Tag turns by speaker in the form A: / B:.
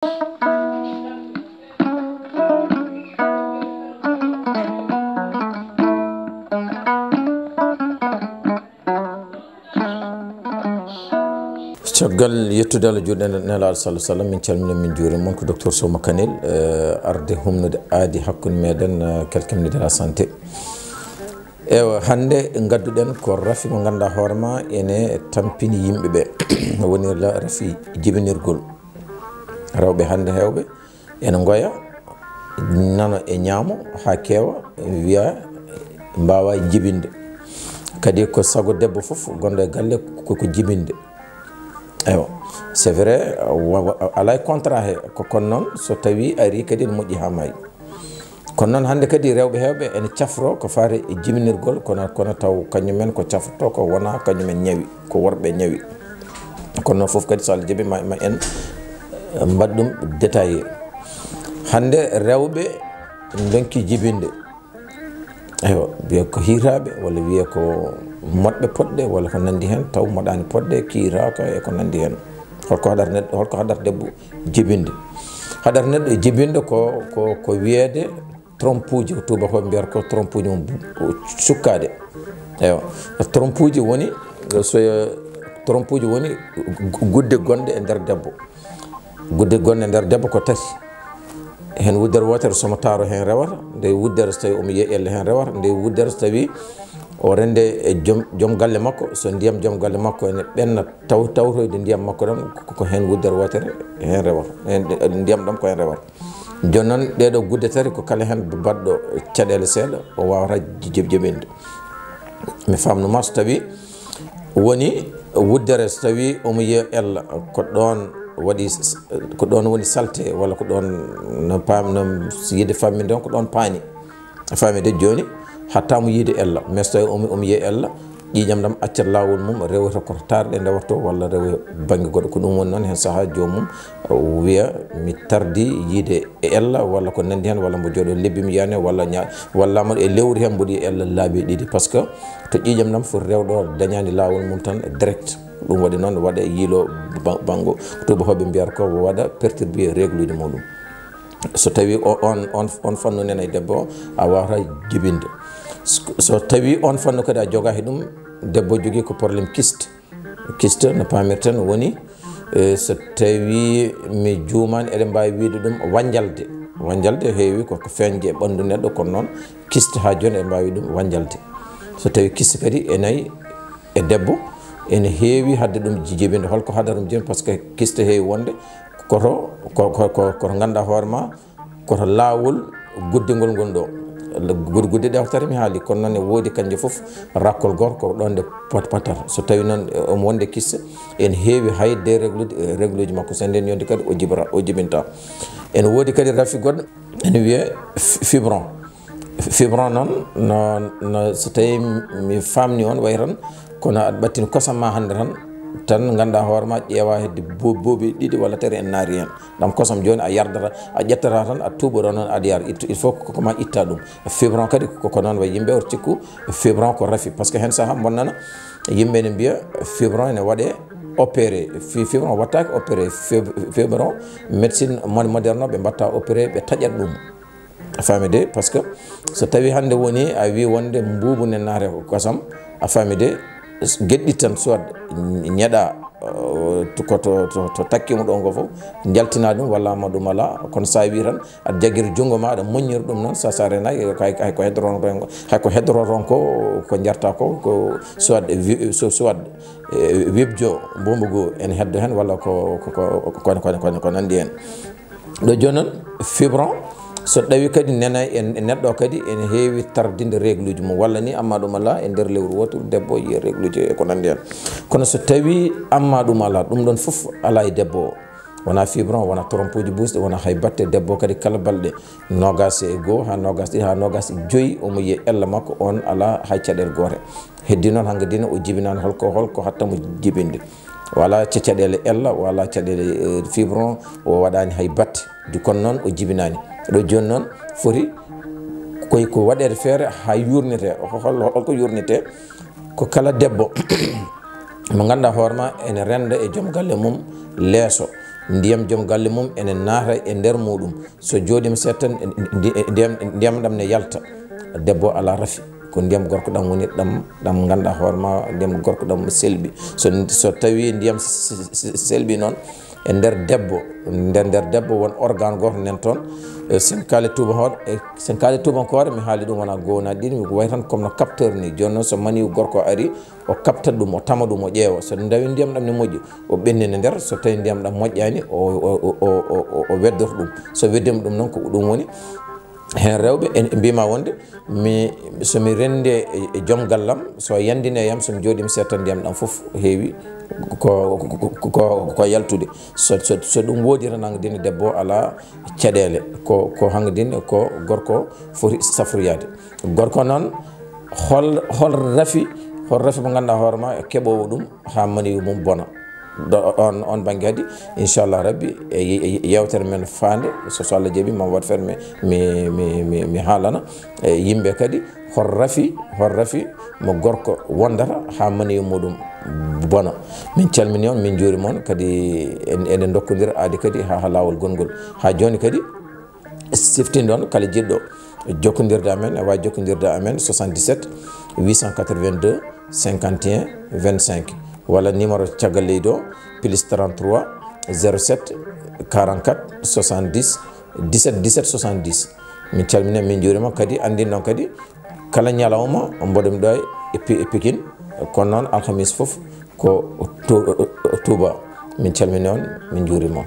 A: caggal yettude Allah juuɗe Nelaɗo sallallahu alaihi wasallam min calmina min juurima mon ko docteur Souma Kanel arde humnude aadi hakkude meɗen kelkemnide la santé. Ewa hande gadduɗen ko rafi mo ganduɗa hoorema ene tampini yimɓeɓe woni rafi jibinirgol rewɓe hande hewɓe ene goya nano e ñaamo ha keewa wiya mbawa jibinde kadi ko sago debbo foof gonɗo e galle koko jibinde. Ewa c'est vrai alay contrat he ko kon noon so tawi ari kadi ne moƴƴi ha maayi kono noon hande kadi rewɓe hewɓe ene cafro ko faare e jiminirgol kono taw kañumen ko cafroto ko wona kañumen ñawi ko worɓe ñawi kono noon foof kadi so Allah jaaɓi ma en mbaɗ ɗum détaillé. Hande rewɓe donki jibinde ewa wiya ko hiiraɓe walla wiya ko moɗɓe poɗɗe walla ko nandi hen taw moɗani poɗɗe kiiraka e ko nandi hen holko haɗata neɗɗo holko haɗata debbo jibinde haɗata neɗɗo e jibinde ko wiyede trompe uji ko tubakoɓe mbiyata ko trompe uji mum sukkade. Ewa trompe uji woni so trompe uji woni gudde gonɗe e nder debbo gudde gonɗe e nder debbo ko tati hen wuddere wotere somo taro hen rewata nde wuddere so tawi omo yiya elle hen rewata nde wuddere so tawi o rende e joom galle makko so ndiyam joom galle makko ene ɓenna tawtoyde ndiyam makko ɗam ko hen wuddere wotere hen rewata ndiyam ɗam ko hen rewata. Joni noon ɗeɗo gudde tati ko kala hen baɗɗo caɗele seeɗa o wawata jibinde. Mi famnuma so tawi woni wuddere so tawi omo yiya ella ko ɗon waɗi ko ɗon woni salte walla ko ɗon no pamno yide famminde on ko ɗon paani famide joni hatta mo yiide ella mais so tawi omo yiya ella ƴiƴam ɗam accat lawol mum rewata koto tarɗe ndewatto walla rewa banggue goɗɗo ko ɗum woni noon hen saaha jomum wiya mi tardi yiide ella walla ko nandi hen walla mbo jooɗo lebbi mi yiyani walla mo e lewru hen mboɗo yiya ella laabi ɗiɗi par ce que to ƴiƴam ɗam foti rewɗo dañani lawol mum tan direct ɗum waɗi noon waɗa yiilo banggo tubakoɓe mbiyata ko waɗa perturbé règle uji muɗum. So tawi on fannu nena e debbo o a wawata jibinde so tawi on fannu kadi a jogaki ɗum debbo jogui ko probléme kyste no pamirten woni so tawi mi juumani eɗen mbawi wiide ɗum wanjalde heewi koko feñje e ɓandu neɗɗo kono noon kyste ha joni eɗen mbawi ɗum wanjalde so tawi kyste kadi e nayi e debbo ene heewi hadde ɗum jibinde holko haddata ɗum jibinde par ce que kyste heewi wonde koto ganduɗa hoorema koto lawol guddegol ngol ɗo gudde ɗe tati mi haali kono noon e woodi kanje foof rakkol goto ko ɗon nde patata so tawi noon omo wonde kyste ene heewi hayde règle uji makko so nden yonde kadi o jibinta. Ene woodi kadi rafi goɗɗo ene wiye fibron noon no so tawi mi famni on way tan kono aɗa ɓattini kosam ma hande tan ganduɗa hoorema ƴeewa hedde boobi ɗiɗi walla tati en naari hen ɗam kosam joni a yardata a ƴettata tan a tuɓoɗo noon aɗa yara il faut koma itta ɗum. Fibron kadi koko noon way yimɓe oto cikku fibron ko rafi par ce que hen saaha bonnana yimɓe ne mbiya fibron ene waɗe opéré fibron wattaki opéré fibron médecine moderne ɓe mbatta opéré ɓe taƴat ɗum a famide par ce que so tawi hande woni a wi wonde mbubu ne naate kosam a famide gueɗɗi tan soit ñeɗa to takkimo ɗon ko fof jaltina ɗum walla ma ɗum ala kono sa wi tan aɗa jaguir junggo ma aɗa moññira ɗum noon sa renaki hayko heddoroton ko jarta ko soit webjo mbombogo ene heddo hen walla ko nandi hen ɗo joni noon fibron so ɗawi kadi nena e neɗɗo kadi ene heewi tardinde règle uji mum walla ni amma ɗum ala e nder lewru wotoru debbo yiya règle uji e ko nandi hen kono so tawi amma ɗum ala ɗum ɗon foof ala e debbo o wona fibron wona trompe uji busɗe wona hay batte debbo kadi kala balɗe nogas e goho ha nogas ɗiɗi ha nogas e joyyi omo yiya ella makko on ala hay caɗele gote heddi noon hangadine o jibinani holko hattamo jibinde wala caɗele ella wala caɗele fibron o waɗani hay batte du kono noon o jibinani ɗo joni noon foti ko waɗede feere ha yurnete holko yurnete ko kala debbo mo ganduɗa hoorema ene renda e joom galle mum leeso ndiyam joom galle mum ene naata e nder muɗum so jooɗima settan ndiyam ɗam ne yalta debbo ala rafi ko ndiyam gorko ɗam woni ɗam ganduɗa hoorema ndiyam gorko ɗam selɓi so tawi ndiyam selɓi noon e nder debbo won organe goto nen toon sen kaali tubankore mi haali ɗum wona gowna ɗiɗi mi way tan comme no capteur ni joni noon so mani gorko ari o captat ɗum o tama ɗum o ƴeewa so dawi ndiyam ɗam ne moƴƴi o ɓennina nder so tawi ndiyam ɗam moƴƴani o weddata ɗum so weddima ɗum noon ko ɗum woni hen rewɓe e mbima wonde somi rende e joom gallam so yandine yam somi jooɗimi setta ndiyam ɗam foof heewi ko yaltude so ɗum woodi tan hangadine debbo ala caɗele ko hangadine ko gorko foti safroyade gorko noon hol rafi mo ganduɗa hoorema keɓowo ɗum ha mani mum bona on banggue kadi inchallah rabbi yewtere men faande so Allah jaaɓi ma wat feere mi haalana yimɓe kadi hol rafi mo gorko wondata ha mani muɗum bona min calmini on min juurima on kadi ene dokkodira aadi kadi ha lawol gongol ha joni kadi siftinde on kala jiɗɗo jokkodirde amen e wawi jokkodirde amen 77 882 51 25 walla numéro caggal leydi o plus 33 07 44 70 17 70 min calmini min juurima kadi andin noon kadi kala ñalawma mboɗomi ɗo e Pikine kono noon alhamis foof ko Touba min calmini on min juurima on